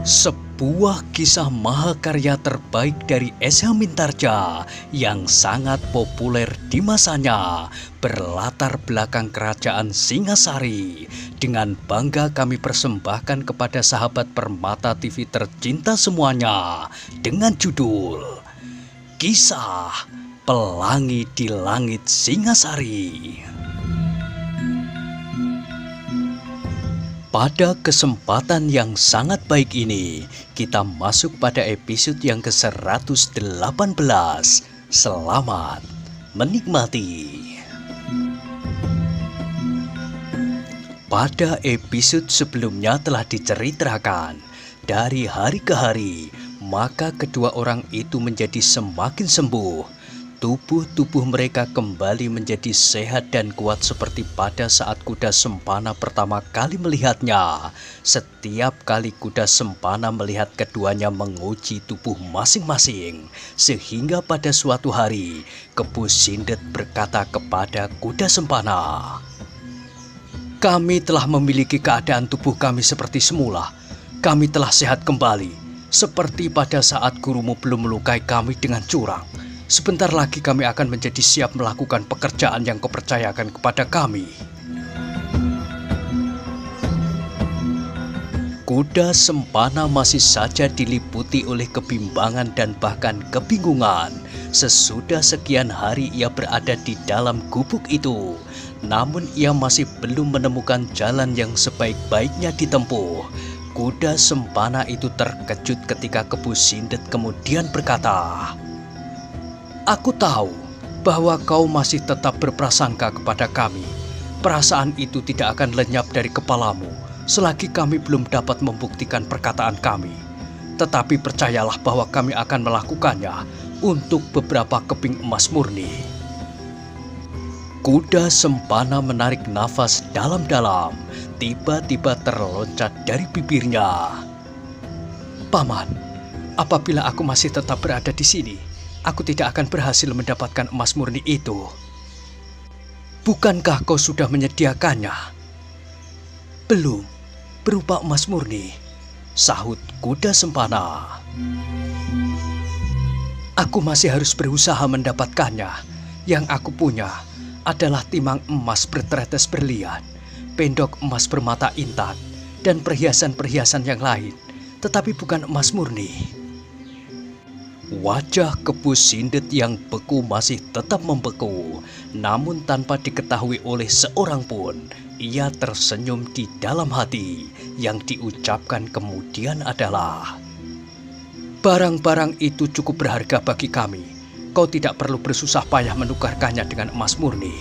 Sebuah kisah mahakarya terbaik dari S.H. Mintarja yang sangat populer di masanya, berlatar belakang kerajaan Singasari. Dengan bangga kami persembahkan kepada sahabat Permata TV tercinta semuanya dengan judul Kisah Pelangi di Langit Singasari. Pada kesempatan yang sangat baik ini, kita masuk pada episode yang ke-118. Selamat menikmati. Pada episode sebelumnya telah diceritakan, dari hari ke hari, maka kedua orang itu menjadi semakin sembuh. Tubuh-tubuh mereka kembali menjadi sehat dan kuat seperti pada saat kuda sempana pertama kali melihatnya. Setiap kali kuda sempana melihat keduanya menguji tubuh masing-masing, sehingga pada suatu hari Kepu Sindet berkata kepada kuda sempana, "Kami telah memiliki keadaan tubuh kami seperti semula. Kami telah sehat kembali, seperti pada saat gurumu belum melukai kami dengan curang. Sebentar lagi kami akan menjadi siap melakukan pekerjaan yang kau percayakan kepada kami." Kuda sempana masih saja diliputi oleh kebimbangan dan bahkan kebingungan. Sesudah sekian hari ia berada di dalam gubuk itu, namun ia masih belum menemukan jalan yang sebaik-baiknya ditempuh. Kuda sempana itu terkejut ketika Kepu Sindet kemudian berkata, "Aku tahu bahwa kau masih tetap berprasangka kepada kami. Perasaan itu tidak akan lenyap dari kepalamu selagi kami belum dapat membuktikan perkataan kami. Tetapi percayalah bahwa kami akan melakukannya untuk beberapa keping emas murni." Kuda sempana menarik nafas dalam-dalam, tiba-tiba terloncat dari bibirnya, "Paman, apabila aku masih tetap berada di sini, aku tidak akan berhasil mendapatkan emas murni itu." "Bukankah kau sudah menyediakannya?" "Belum, berupa emas murni," sahut kuda sempana. "Aku masih harus berusaha mendapatkannya. Yang aku punya adalah timang emas bertetes berlian, pendok emas bermata intan, dan perhiasan-perhiasan yang lain, tetapi bukan emas murni." Wajah Kepu Sindet yang beku masih tetap membeku, namun tanpa diketahui oleh seorang pun, ia tersenyum di dalam hati. Yang diucapkan kemudian adalah, "Barang-barang itu cukup berharga bagi kami. Kau tidak perlu bersusah payah menukarkannya dengan emas murni."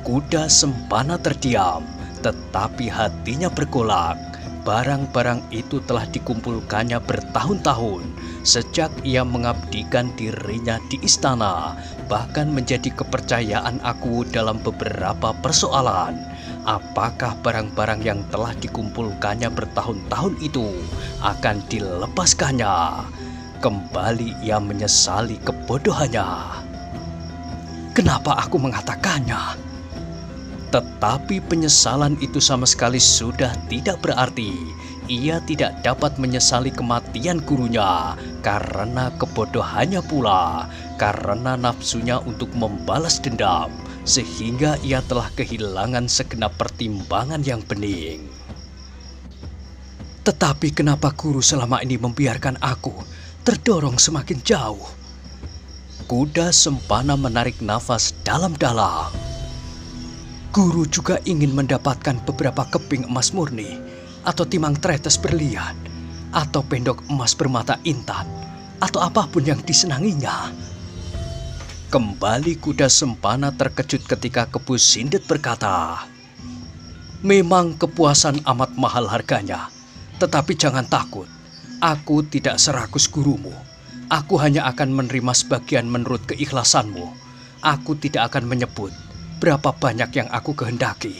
Kuda sempana terdiam, tetapi hatinya bergolak. Barang-barang itu telah dikumpulkannya bertahun-tahun, sejak ia mengabdikan dirinya di istana, bahkan menjadi kepercayaan aku dalam beberapa persoalan. Apakah barang-barang yang telah dikumpulkannya bertahun-tahun itu akan dilepaskannya? Kembali ia menyesali kebodohannya. "Kenapa aku mengatakannya?" Tetapi penyesalan itu sama sekali sudah tidak berarti. Ia tidak dapat menyesali kematian gurunya karena kebodohannya pula, karena nafsunya untuk membalas dendam, sehingga ia telah kehilangan segenap pertimbangan yang bening. "Tetapi kenapa guru selama ini membiarkan aku terdorong semakin jauh?" Kuda sempana menarik nafas dalam-dalam. "Guru juga ingin mendapatkan beberapa keping emas murni, atau timang tretes berlian, atau pendok emas bermata intan, atau apapun yang disenanginya." Kembali kuda sempana terkejut ketika Kepu Sindet berkata, "Memang kepuasan amat mahal harganya, tetapi jangan takut, aku tidak serakus gurumu. Aku hanya akan menerima sebagian menurut keikhlasanmu. Aku tidak akan menyebut berapa banyak yang aku kehendaki."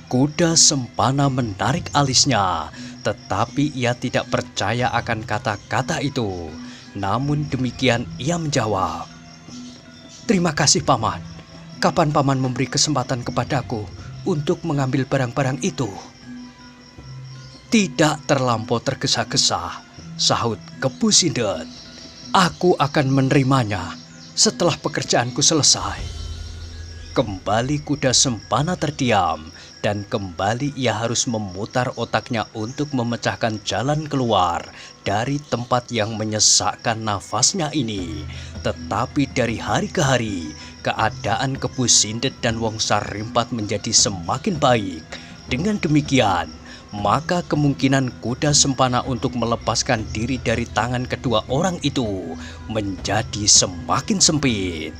Kuda sempana menarik alisnya, tetapi ia tidak percaya akan kata-kata itu. Namun demikian ia menjawab, "Terima kasih Paman. Kapan Paman memberi kesempatan kepadaku untuk mengambil barang-barang itu?" Tidak terlampau tergesa-gesa, sahut Kepu Sindet. Aku akan menerimanya setelah pekerjaanku selesai. Kembali kuda Sempana terdiam dan kembali ia harus memutar otaknya untuk memecahkan jalan keluar dari tempat yang menyesakkan nafasnya ini. Tetapi dari hari ke hari, keadaan Kepu Sindet dan Wong Sarimpat menjadi semakin baik. Dengan demikian, maka kemungkinan kuda Sempana untuk melepaskan diri dari tangan kedua orang itu menjadi semakin sempit.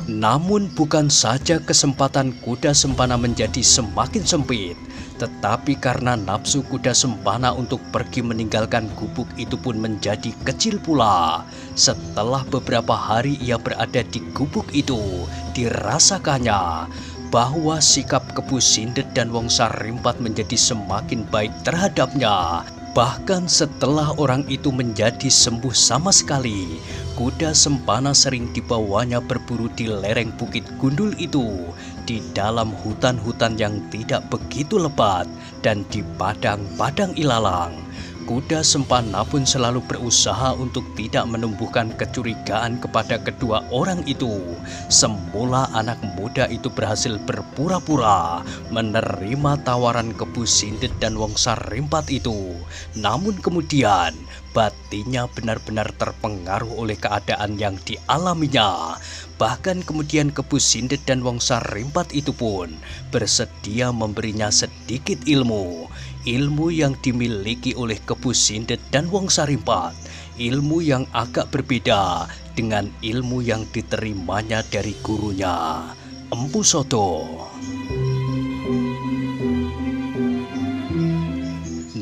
Namun bukan saja kesempatan kuda Sempana menjadi semakin sempit, tetapi karena nafsu kuda Sempana untuk pergi meninggalkan gubuk itu pun menjadi kecil pula. Setelah beberapa hari ia berada di gubuk itu, dirasakannya bahwa sikap Kepu Sindet dan Wong Sarimpat menjadi semakin baik terhadapnya. Bahkan setelah orang itu menjadi sembuh sama sekali, kuda Sempana sering dibawanya berburu di lereng Bukit Gundul itu, di dalam hutan-hutan yang tidak begitu lebat dan di padang-padang ilalang. Kuda Sempana pun selalu berusaha untuk tidak menumbuhkan kecurigaan kepada kedua orang itu. Semula anak muda itu berhasil berpura-pura menerima tawaran Kepu Sindet dan Wong Sarimpat itu. Namun kemudian batinnya benar-benar terpengaruh oleh keadaan yang dialaminya. Bahkan kemudian Kepu Sindet dan Wong Sarimpat itu pun bersedia memberinya sedikit ilmu. Ilmu yang dimiliki oleh Kepu Sindet dan Wong Sarimpat, ilmu yang agak berbeda dengan ilmu yang diterimanya dari gurunya, Empu Soto.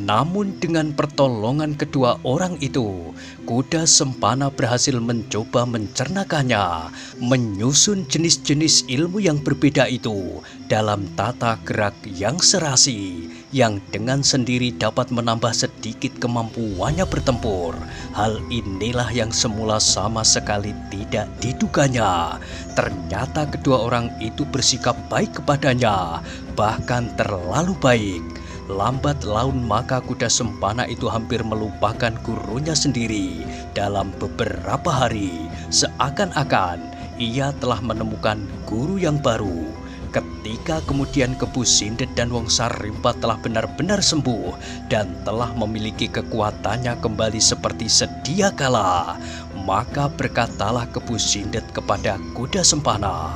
Namun dengan pertolongan kedua orang itu, kuda Sempana berhasil mencoba mencernakannya, menyusun jenis-jenis ilmu yang berbeda itu dalam tata gerak yang serasi, yang dengan sendiri dapat menambah sedikit kemampuannya bertempur. Hal inilah yang semula sama sekali tidak diduganya. Ternyata kedua orang itu bersikap baik kepadanya, bahkan terlalu baik. Lambat laun maka kuda Sempana itu hampir melupakan gurunya sendiri. Dalam beberapa hari, seakan-akan ia telah menemukan guru yang baru. Ketika kemudian Kepu Sindet dan Wong Sarimpat telah benar-benar sembuh dan telah memiliki kekuatannya kembali seperti sedia kala, maka berkatalah Kepu Sindet kepada kuda Sempana,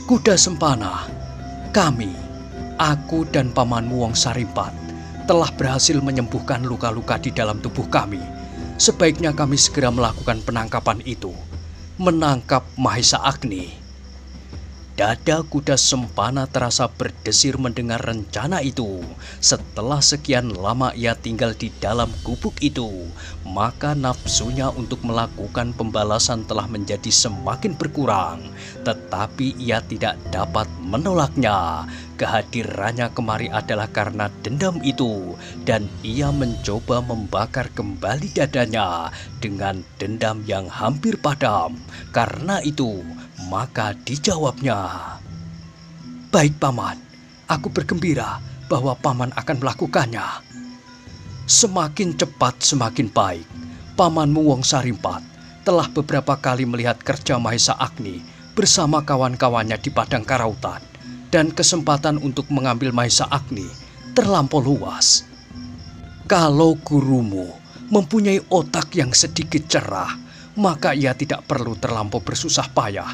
"Kuda Sempana, aku dan pamanmu Wong Sarimpat telah berhasil menyembuhkan luka-luka di dalam tubuh kami. Sebaiknya kami segera melakukan penangkapan itu, menangkap Mahesa Agni." Dada kuda Sempana terasa berdesir mendengar rencana itu. Setelah sekian lama ia tinggal di dalam gubuk itu, maka nafsunya untuk melakukan pembalasan telah menjadi semakin berkurang. Tetapi ia tidak dapat menolaknya. Kehadirannya kemari adalah karena dendam itu, dan ia mencoba membakar kembali dadanya dengan dendam yang hampir padam. Karena itu, maka dijawabnya, "Baik Paman, aku bergembira bahwa Paman akan melakukannya. Semakin cepat semakin baik. Pamanmu Wong Sarimpat telah beberapa kali melihat kerja Mahesa Agni bersama kawan-kawannya di Padang Karautan, dan kesempatan untuk mengambil Mahesa Agni terlampau luas. Kalau gurumu mempunyai otak yang sedikit cerah, maka ia tidak perlu terlampau bersusah payah.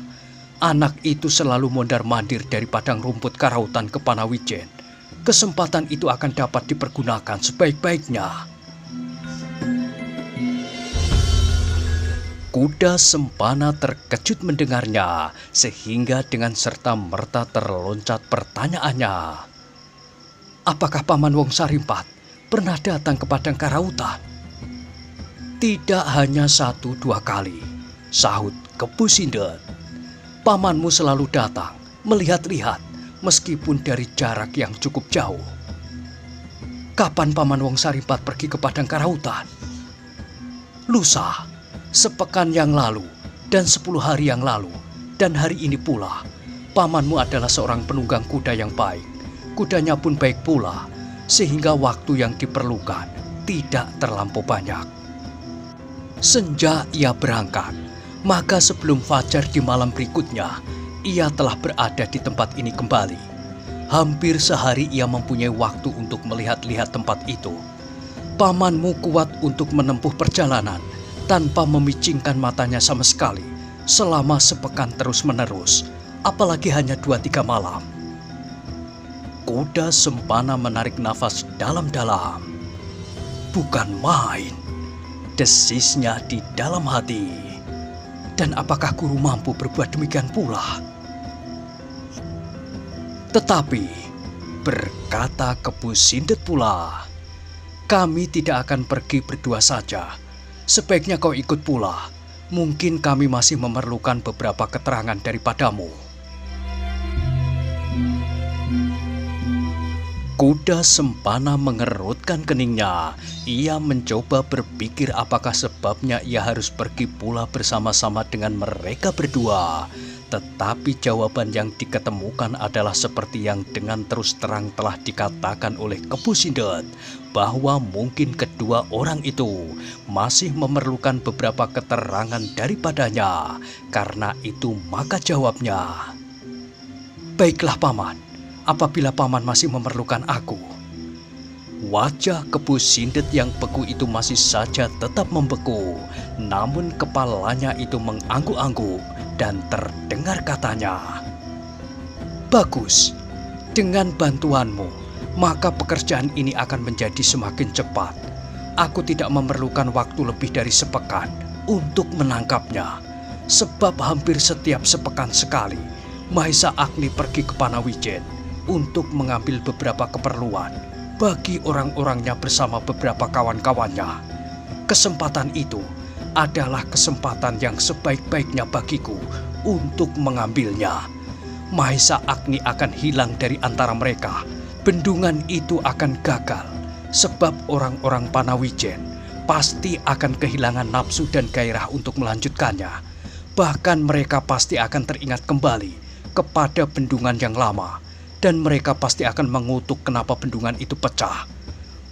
Anak itu selalu mondar-mandir dari padang rumput Karautan ke Panawijen. Kesempatan itu akan dapat dipergunakan sebaik-baiknya." Kuda Sempana terkejut mendengarnya, sehingga dengan serta-merta terloncat pertanyaannya, "Apakah Paman Wong Sarimpat pernah datang ke Padang Karautan?" "Tidak hanya 1-2 kali," sahut Kepu Sindet. "Pamanmu selalu datang melihat-lihat meskipun dari jarak yang cukup jauh." "Kapan Paman Wong Sarimpat pergi ke Padang Karautan?" "Lusa, sepekan yang lalu, dan 10 hari yang lalu, dan hari ini pula. Pamanmu adalah seorang penunggang kuda yang baik. Kudanya pun baik pula, sehingga waktu yang diperlukan tidak terlampau banyak. Senja ia berangkat, maka sebelum fajar di malam berikutnya, ia telah berada di tempat ini kembali. Hampir sehari ia mempunyai waktu untuk melihat-lihat tempat itu. Pamanmu kuat untuk menempuh perjalanan tanpa memicingkan matanya sama sekali selama sepekan terus-menerus, apalagi hanya 2-3 malam. Kuda Sempana menarik nafas dalam-dalam. Bukan main, desisnya di dalam hati. Dan apakah guru mampu berbuat demikian pula? Tetapi, berkata Kebu Sindet pula, kami tidak akan pergi berdua saja. Sebaiknya kau ikut pula. Mungkin kami masih memerlukan beberapa keterangan daripadamu. Kuda Sempana mengerutkan keningnya. Ia mencoba berpikir apakah sebabnya ia harus pergi pula bersama-sama dengan mereka berdua. Tetapi jawaban yang diketemukan adalah seperti yang dengan terus terang telah dikatakan oleh Kebu Sindet, bahwa mungkin kedua orang itu masih memerlukan beberapa keterangan daripadanya. Karena itu maka jawabnya, baiklah paman, apabila paman masih memerlukan aku. Wajah Kebu Sindet yang beku itu masih saja tetap membeku, namun kepalanya itu mengangguk-angguk dan terdengar katanya, bagus, dengan bantuanmu, maka pekerjaan ini akan menjadi semakin cepat. Aku tidak memerlukan waktu lebih dari sepekan untuk menangkapnya, sebab hampir setiap sepekan sekali, Mahesa Agni pergi ke Panawijen untuk mengambil beberapa keperluan bagi orang-orangnya bersama beberapa kawan-kawannya. Kesempatan itu adalah kesempatan yang sebaik-baiknya bagiku untuk mengambilnya. Mahesa Agni akan hilang dari antara mereka. Bendungan itu akan gagal, sebab orang-orang Panawijen pasti akan kehilangan nafsu dan gairah untuk melanjutkannya. Bahkan mereka pasti akan teringat kembali kepada bendungan yang lama, dan mereka pasti akan mengutuk kenapa bendungan itu pecah.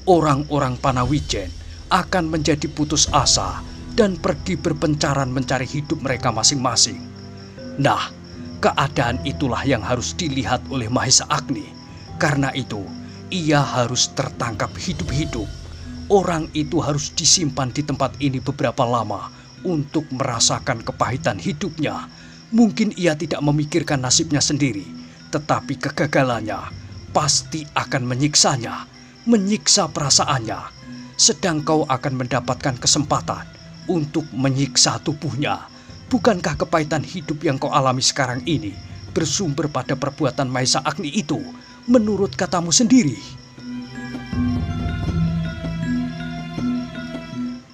Orang-orang Panawijen akan menjadi putus asa dan pergi berpencaran mencari hidup mereka masing-masing. Nah, keadaan itulah yang harus dilihat oleh Mahesa Agni. Karena itu, ia harus tertangkap hidup-hidup. Orang itu harus disimpan di tempat ini beberapa lama untuk merasakan kepahitan hidupnya. Mungkin ia tidak memikirkan nasibnya sendiri, tetapi kegagalannya pasti akan menyiksanya, menyiksa perasaannya. Sedang kau akan mendapatkan kesempatan untuk menyiksa tubuhnya. Bukankah kepahitan hidup yang kau alami sekarang ini bersumber pada perbuatan Mahesa Agni itu, menurut katamu sendiri?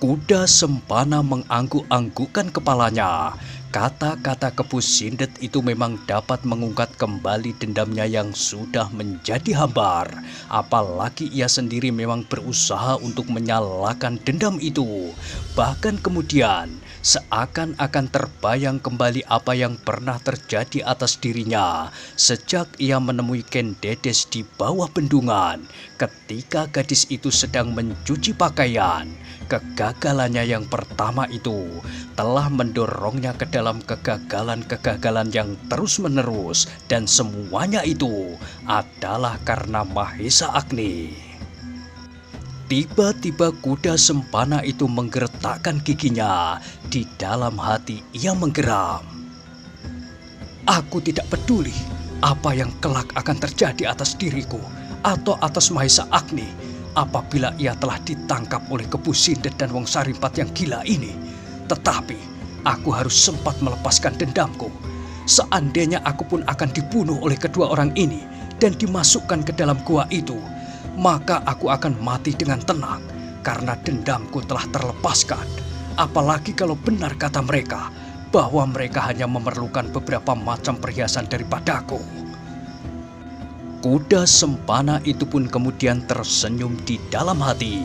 Kuda Sempana mengangguk-anggukkan kepalanya. Kata-kata Kebu Sindet itu memang dapat mengungkat kembali dendamnya yang sudah menjadi hambar. Apalagi ia sendiri memang berusaha untuk menyalakan dendam itu. Bahkan kemudian seakan-akan terbayang kembali apa yang pernah terjadi atas dirinya sejak ia menemui Ken Dedes di bawah bendungan. Ketika gadis itu sedang mencuci pakaian, kegagalannya yang pertama itu telah mendorongnya ke dalam kegagalan-kegagalan yang terus-menerus, dan semuanya itu adalah karena Mahesa Agni. Tiba-tiba kuda Sempana itu menggertakkan giginya. Di dalam hati ia menggeram. Aku tidak peduli apa yang kelak akan terjadi atas diriku atau atas Mahesa Agni apabila ia telah ditangkap oleh Kebu Sindet dan Wong Sarimpat yang gila ini. Tetapi aku harus sempat melepaskan dendamku. Seandainya aku pun akan dibunuh oleh kedua orang ini dan dimasukkan ke dalam gua itu, maka aku akan mati dengan tenang karena dendamku telah terlepaskan. Apalagi kalau benar kata mereka bahwa mereka hanya memerlukan beberapa macam perhiasan daripadaku. Kuda Sempana itu pun kemudian tersenyum di dalam hati.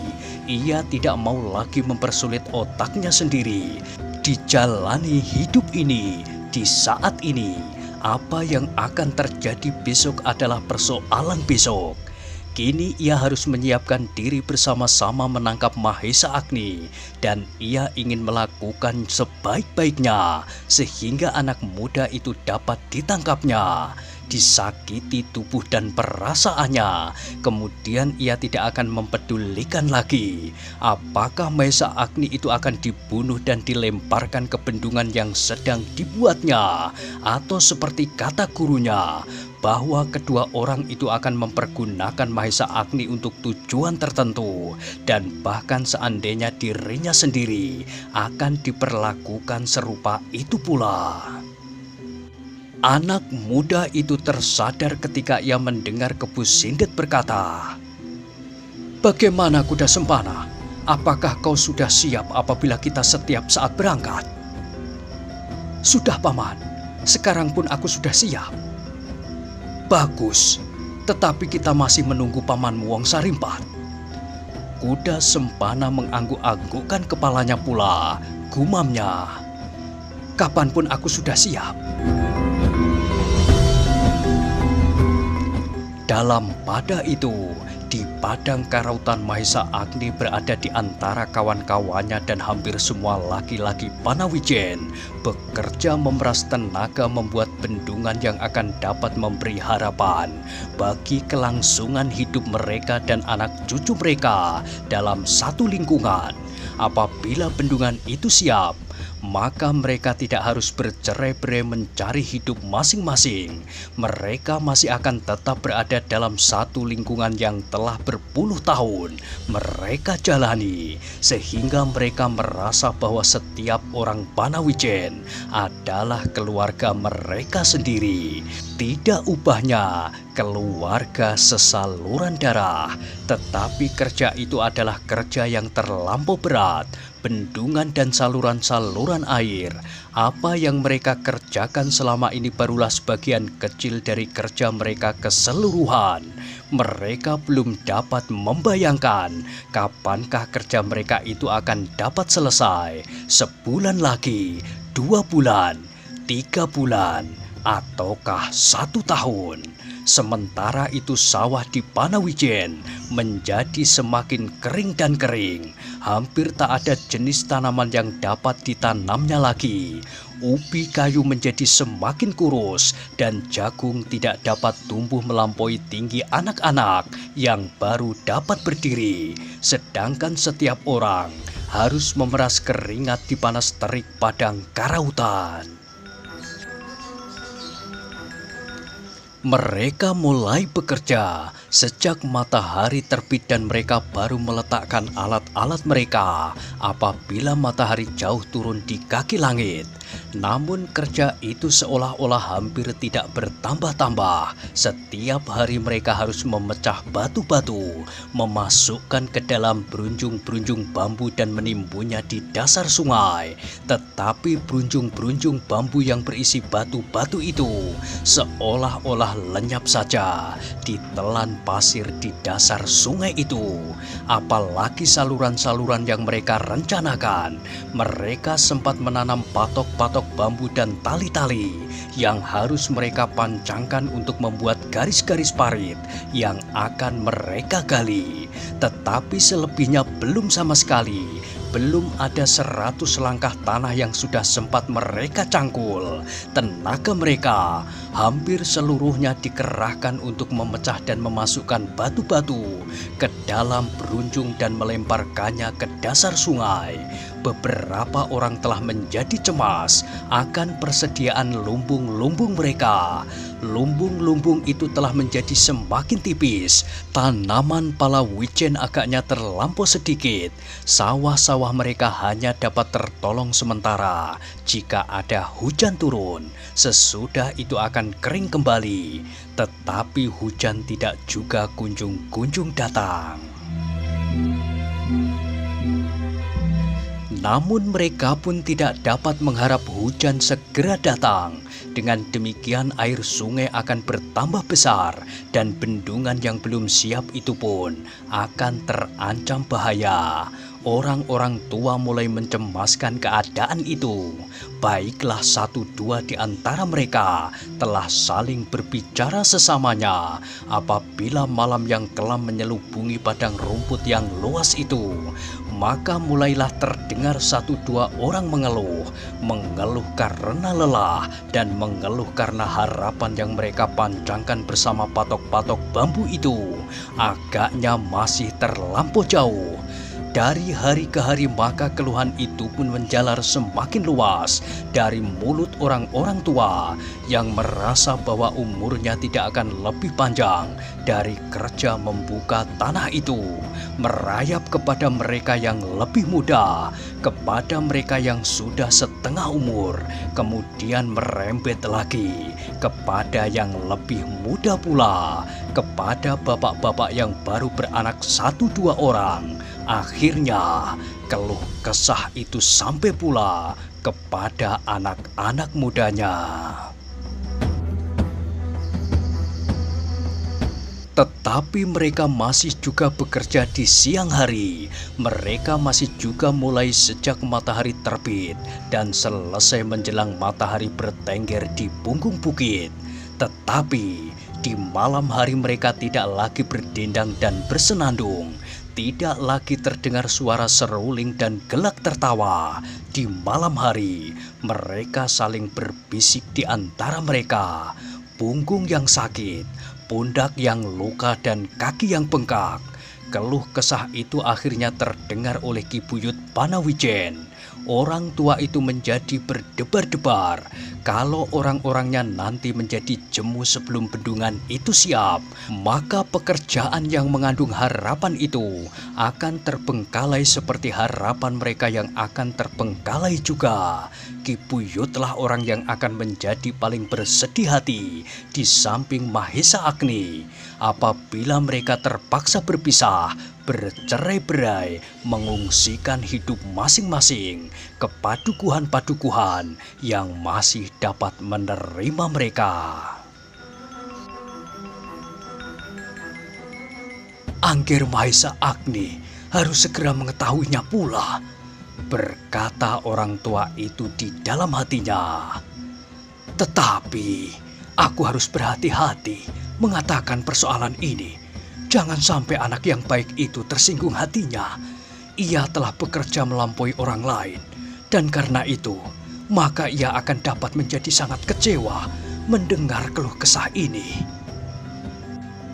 Ia tidak mau lagi mempersulit otaknya sendiri. Dijalani hidup ini, di saat ini, Apa yang akan terjadi besok adalah persoalan besok. Kini ia harus menyiapkan diri bersama-sama menangkap Mahesa Agni, dan ia ingin melakukan sebaik-baiknya sehingga anak muda itu dapat ditangkapnya, disakiti tubuh dan perasaannya. Kemudian ia tidak akan mempedulikan lagi apakah Mahesa Agni itu akan dibunuh dan dilemparkan ke bendungan yang sedang dibuatnya, atau seperti kata gurunya, bahwa kedua orang itu akan mempergunakan Mahesa Agni untuk tujuan tertentu, dan bahkan seandainya dirinya sendiri akan diperlakukan serupa itu pula. Anak muda itu tersadar ketika ia mendengar Kebu Sindet berkata, "Bagaimana kuda Sempana? Apakah kau sudah siap apabila kita setiap saat berangkat?" "Sudah, Paman. Sekarang pun aku sudah siap." "Bagus, tetapi kita masih menunggu Pamanmu Wong Sarimpat." Kuda Sempana mengangguk-anggukkan kepalanya pula, gumamnya, "Kapanpun aku sudah siap." Dalam pada itu, di padang karautan Mahesa Agni berada di antara kawan-kawannya dan hampir semua laki-laki Panawijen bekerja memeras tenaga membuat bendungan yang akan dapat memberi harapan bagi kelangsungan hidup mereka dan anak cucu mereka dalam satu lingkungan. Apabila bendungan itu siap, maka mereka tidak harus bercerai-berai mencari hidup masing-masing. Mereka masih akan tetap berada dalam satu lingkungan yang telah berpuluh tahun mereka jalani, sehingga mereka merasa bahwa setiap orang Panawijen adalah keluarga mereka sendiri. Tidak ubahnya keluarga sesaluran darah, tetapi kerja itu adalah kerja yang terlampau berat. Bendungan dan saluran-saluran air, apa yang mereka kerjakan selama ini barulah sebagian kecil dari kerja mereka keseluruhan. Mereka belum dapat membayangkan kapankah kerja mereka itu akan dapat selesai. Sebulan lagi, 2 bulan, 3 bulan, ataukah 1 tahun. Sementara itu sawah di Panawijen menjadi semakin kering dan kering. Hampir tak ada jenis tanaman yang dapat ditanamnya lagi. Ubi kayu menjadi semakin kurus dan jagung tidak dapat tumbuh melampaui tinggi anak-anak yang baru dapat berdiri. Sedangkan setiap orang harus memeras keringat di panas terik padang karautan. Mereka mulai bekerja sejak matahari terbit dan mereka baru meletakkan alat-alat mereka apabila matahari jauh turun di kaki langit. Namun kerja itu seolah-olah hampir tidak bertambah-tambah. Setiap hari mereka harus memecah batu-batu, memasukkan ke dalam berunjung-berunjung bambu dan menimbunnya di dasar sungai. Tetapi berunjung-berunjung bambu yang berisi batu-batu itu seolah-olah lenyap saja ditelan pasir di dasar sungai itu. Apalagi saluran-saluran yang mereka rencanakan. Mereka sempat menanam patok-patok bambu dan tali-tali yang harus mereka pancangkan untuk membuat garis-garis parit yang akan mereka gali. Tetapi selebihnya belum sama sekali. Belum ada 100 langkah tanah yang sudah sempat mereka cangkul. Tenaga mereka hampir seluruhnya dikerahkan untuk memecah dan memasukkan batu-batu ke dalam berunjung dan melemparkannya ke dasar sungai. Beberapa orang telah menjadi cemas akan persediaan lumbung-lumbung mereka. Lumbung-lumbung itu telah menjadi semakin tipis. Tanaman Palawijen agaknya terlampau sedikit. Sawah-sawah mereka hanya dapat tertolong sementara jika ada hujan turun. Sesudah itu akan kering kembali. Tetapi hujan tidak juga kunjung-kunjung datang. Namun mereka pun tidak dapat mengharap hujan segera datang. Dengan demikian air sungai akan bertambah besar dan bendungan yang belum siap itu pun akan terancam bahaya. Orang-orang tua mulai mencemaskan keadaan itu. Baiklah satu dua di antara mereka telah saling berbicara sesamanya apabila malam yang kelam menyelubungi padang rumput yang luas itu. Maka mulailah terdengar satu dua orang mengeluh karena lelah dan mengeluh karena harapan yang mereka panjangkan bersama patok-patok bambu itu agaknya masih terlampau jauh. Dari hari ke hari maka keluhan itu pun menjalar semakin luas dari mulut orang-orang tua yang merasa bahwa umurnya tidak akan lebih panjang dari kerja membuka tanah itu, merayap kepada mereka yang lebih muda, kepada mereka yang sudah setengah umur, kemudian merembet lagi kepada yang lebih muda pula, kepada bapak-bapak yang baru beranak satu dua orang. Akhirnya keluh kesah itu sampai pula kepada anak-anak mudanya. Tetapi mereka masih juga bekerja di siang hari. Mereka masih juga mulai sejak matahari terbit dan selesai menjelang matahari bertengger di punggung bukit. Tetapi di malam hari mereka tidak lagi berdendang dan bersenandung. Tidak lagi terdengar suara seruling dan gelak tertawa. Di malam hari, mereka saling berbisik di antara mereka. Punggung yang sakit, pundak yang luka dan kaki yang bengkak. Keluh kesah itu akhirnya terdengar oleh Ki Buyut Panawijen. Orang tua itu menjadi berdebar-debar kalau orang-orangnya nanti menjadi jemu sebelum bendungan itu siap, maka pekerjaan yang mengandung harapan itu akan terbengkalai seperti harapan mereka yang akan terbengkalai juga. Ki Buyutlah orang yang akan menjadi paling bersedih hati di samping Mahesa Agni apabila mereka terpaksa berpisah, bercerai-berai, mengungsikan hidup masing-masing ke padukuhan-padukuhan yang masih dapat menerima mereka. Angger Mahesa Agni harus segera mengetahuinya pula, berkata orang tua itu di dalam hatinya. Tetapi aku harus berhati-hati mengatakan persoalan ini. Jangan sampai anak yang baik itu tersinggung hatinya. Ia telah bekerja melampaui orang lain, dan karena itu, maka ia akan dapat menjadi sangat kecewa mendengar keluh kesah ini.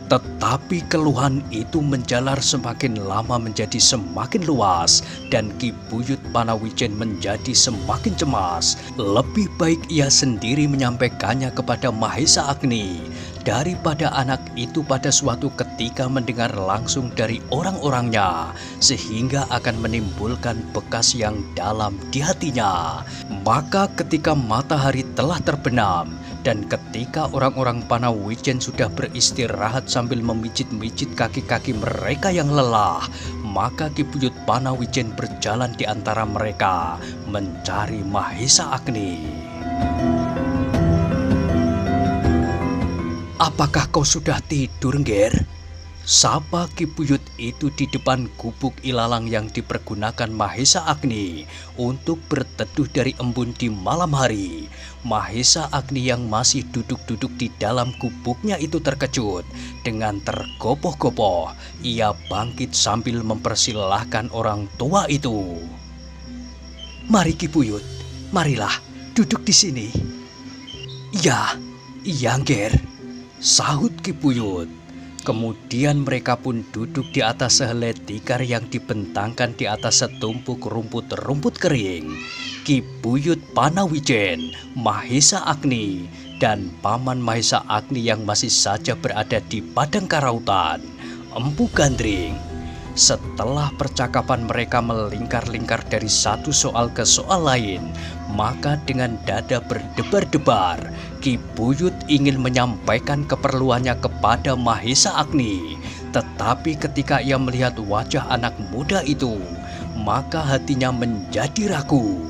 Tetapi keluhan itu menjalar semakin lama menjadi semakin luas dan Ki Buyut Panawijen menjadi semakin cemas. Lebih baik ia sendiri menyampaikannya kepada Mahesa Agni daripada anak itu pada suatu ketika mendengar langsung dari orang-orangnya sehingga akan menimbulkan bekas yang dalam di hatinya. Maka ketika matahari telah terbenam dan ketika orang-orang Panawijen sudah beristirahat sambil memijit-mijit kaki-kaki mereka yang lelah, maka Ki Buyut Panawijen berjalan di antara mereka mencari Mahesa Agni. Apakah kau sudah tidur, Ngger? Sapa Ki Buyut itu di depan gubuk ilalang yang dipergunakan Mahesa Agni untuk berteduh dari embun di malam hari. Mahesa Agni yang masih duduk-duduk di dalam gubuknya itu terkejut. Dengan tergopoh-gopoh, ia bangkit sambil mempersilahkan orang tua itu. Mari Ki Buyut, marilah duduk di sini. Ya, iya Ngger, sahut Ki Buyut. Kemudian mereka pun duduk di atas sehelai tikar yang dibentangkan di atas setumpuk rumput-rumput kering. Ki Buyut Panawijen, Mahesa Agni, dan Paman Mahesa Agni yang masih saja berada di padang karautan, Empu Gandring. Setelah percakapan mereka melingkar-lingkar dari satu soal ke soal lain, maka dengan dada berdebar-debar, Ki Buyut ingin menyampaikan keperluannya kepada Mahesa Agni. Tetapi ketika ia melihat wajah anak muda itu, maka hatinya menjadi ragu.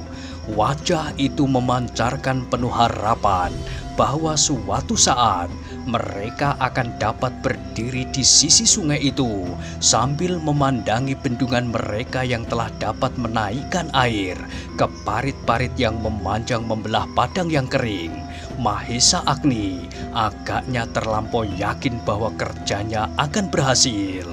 Wajah itu memancarkan penuh harapan bahwa suatu saat mereka akan dapat berdiri di sisi sungai itu sambil memandangi bendungan mereka yang telah dapat menaikkan air ke parit-parit yang memanjang membelah padang yang kering. Mahesa Agni agaknya terlampau yakin bahwa kerjanya akan berhasil.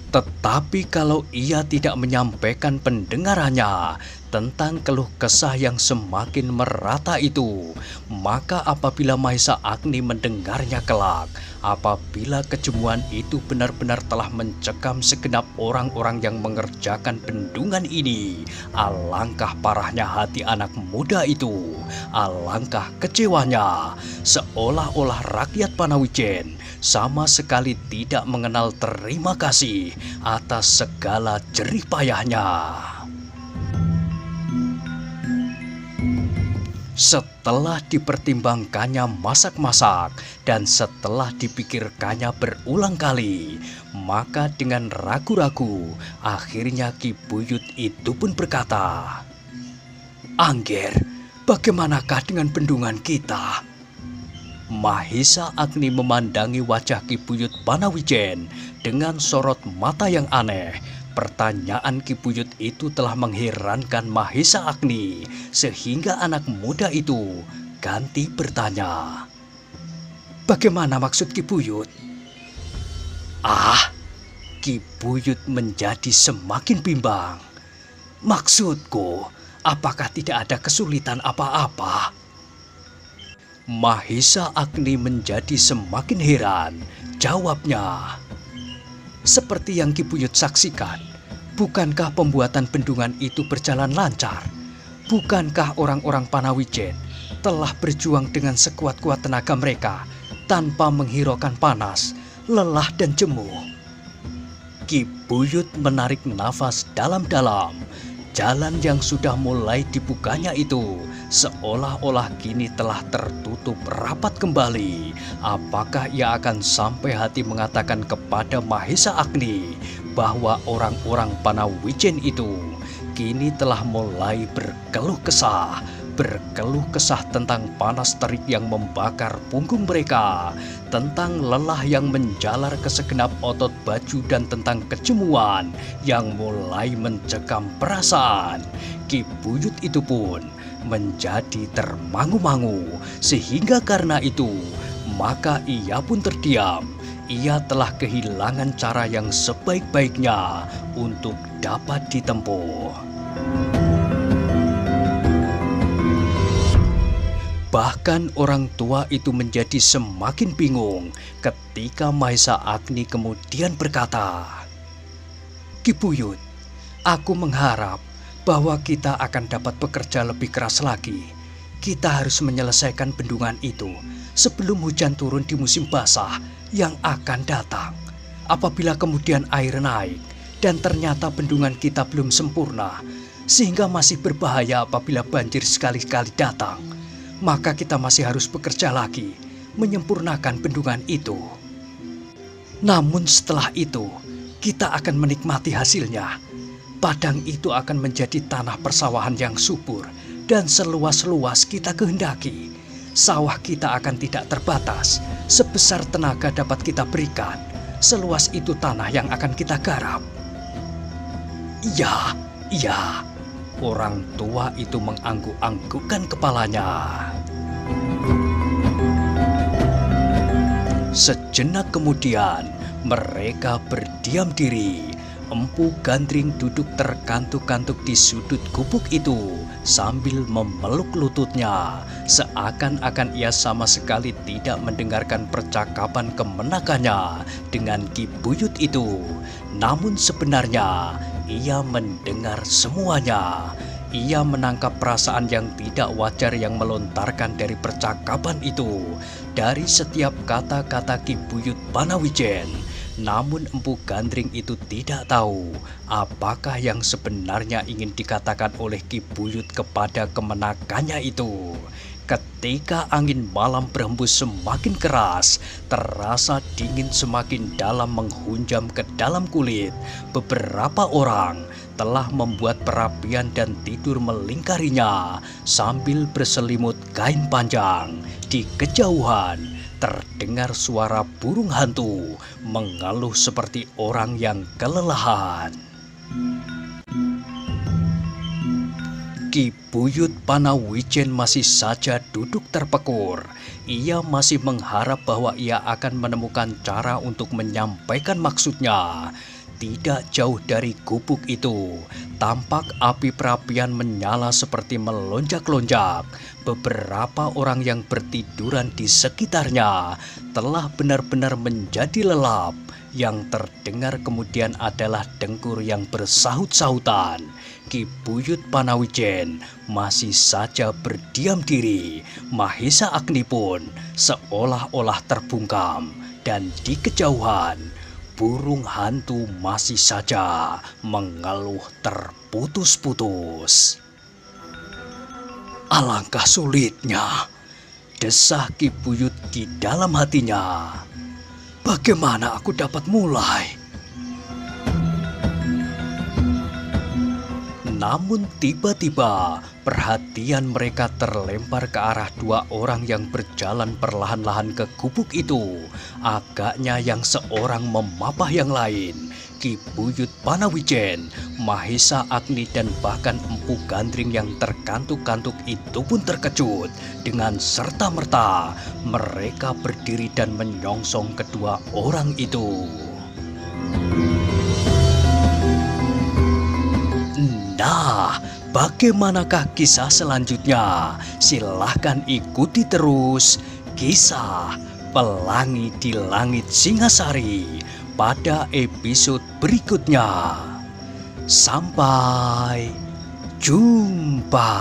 Tetapi kalau ia tidak menyampaikan pendengarannya tentang keluh kesah yang semakin merata itu, maka apabila Mahesa Agni mendengarnya kelak, apabila kejemuan itu benar-benar telah mencekam segenap orang-orang yang mengerjakan bendungan ini, alangkah parahnya hati anak muda itu, alangkah kecewanya, seolah-olah rakyat Panawijen sama sekali tidak mengenal terima kasih atas segala jerih payahnya. Setelah dipertimbangkannya masak-masak dan setelah dipikirkannya berulang kali, maka dengan ragu-ragu akhirnya Ki Buyut itu pun berkata, "Angger, bagaimanakah dengan bendungan kita?" Mahesa Agni memandangi wajah Ki Buyut Panawijen dengan sorot mata yang aneh. Pertanyaan Ki Buyut itu telah mengherankan Mahesa Agni sehingga anak muda itu ganti bertanya, "Bagaimana maksud Ki Buyut?" Ki Buyut menjadi semakin bimbang. "Maksudku, apakah tidak ada kesulitan apa-apa?" Mahesa Agni menjadi semakin heran. Jawabnya, "Seperti yang Ki Buyut saksikan, bukankah pembuatan bendungan itu berjalan lancar? Bukankah orang-orang Panawijen telah berjuang dengan sekuat-kuat tenaga mereka tanpa menghiraukan panas, lelah dan jemuh?" Ki Buyut menarik nafas dalam-dalam. Jalan yang sudah mulai dibukanya itu seolah-olah kini telah tertutup rapat kembali. Apakah ia akan sampai hati mengatakan kepada Mahesa Agni bahwa orang-orang Panawijen itu kini telah mulai berkeluh kesah tentang panas terik yang membakar punggung mereka, tentang lelah yang menjalar ke segenap otot baju dan tentang kejemuan yang mulai mencekam perasaan. Ki Buyut itu pun menjadi termangu-mangu, sehingga karena itu maka ia pun terdiam. Ia telah kehilangan cara yang sebaik-baiknya untuk dapat ditempuh. Bahkan orang tua itu menjadi semakin bingung ketika Mahesa Agni kemudian berkata, "Ki Buyut, aku mengharap bahwa kita akan dapat bekerja lebih keras lagi. Kita harus menyelesaikan bendungan itu sebelum hujan turun di musim basah yang akan datang. Apabila kemudian air naik dan ternyata bendungan kita belum sempurna, sehingga masih berbahaya apabila banjir sekali-kali datang, maka kita masih harus bekerja lagi menyempurnakan bendungan itu. Namun setelah itu, kita akan menikmati hasilnya. Padang itu akan menjadi tanah persawahan yang subur dan seluas-luas kita kehendaki. Sawah kita akan tidak terbatas. Sebesar tenaga dapat kita berikan, seluas itu tanah yang akan kita garap." Iya. Orang tua itu mengangguk-anggukkan kepalanya. Sejenak kemudian, mereka berdiam diri. Empu Gandring duduk terkantuk-kantuk di sudut gubuk itu sambil memeluk lututnya, seakan-akan ia sama sekali tidak mendengarkan percakapan kemenakannya dengan Ki Buyut itu. Namun sebenarnya ia mendengar semuanya. Ia menangkap perasaan yang tidak wajar yang melontarkan dari percakapan itu, dari setiap kata-kata Ki Buyut Panawijen. Namun Empu Gandring itu tidak tahu apakah yang sebenarnya ingin dikatakan oleh Ki Buyut kepada kemenakannya itu. Ketika angin malam berhembus semakin keras, terasa dingin semakin dalam menghunjam ke dalam kulit. Beberapa orang telah membuat perapian dan tidur melingkarinya sambil berselimut kain panjang. Di kejauhan terdengar suara burung hantu mengeluh seperti orang yang kelelahan. Ki Buyut Panawijen masih saja duduk terpekur. Ia masih mengharap bahwa ia akan menemukan cara untuk menyampaikan maksudnya. Tidak jauh dari gubuk itu, tampak api perapian menyala seperti melonjak-lonjak. Beberapa orang yang bertiduran di sekitarnya telah benar-benar menjadi lelap. Yang terdengar kemudian adalah dengkur yang bersahut-sahutan. Ki Buyut Panawijen masih saja berdiam diri. Mahesa Agni pun seolah-olah terbungkam. Dan di kejauhan, burung hantu masih saja mengeluh terputus-putus. Alangkah sulitnya, desah Ki Buyut di dalam hatinya. Bagaimana aku dapat mulai? Namun tiba-tiba perhatian mereka terlempar ke arah dua orang yang berjalan perlahan-lahan ke gubuk itu. Agaknya yang seorang memapah yang lain. Ki Buyut Panawijen, Mahesa Agni dan bahkan Empu Gandring yang terkantuk-kantuk itu pun terkejut. Dengan serta-merta mereka berdiri dan menyongsong kedua orang itu. Nah, bagaimanakah kisah selanjutnya? Silahkan ikuti terus kisah Pelangi di Langit Singasari pada episode berikutnya. Sampai jumpa.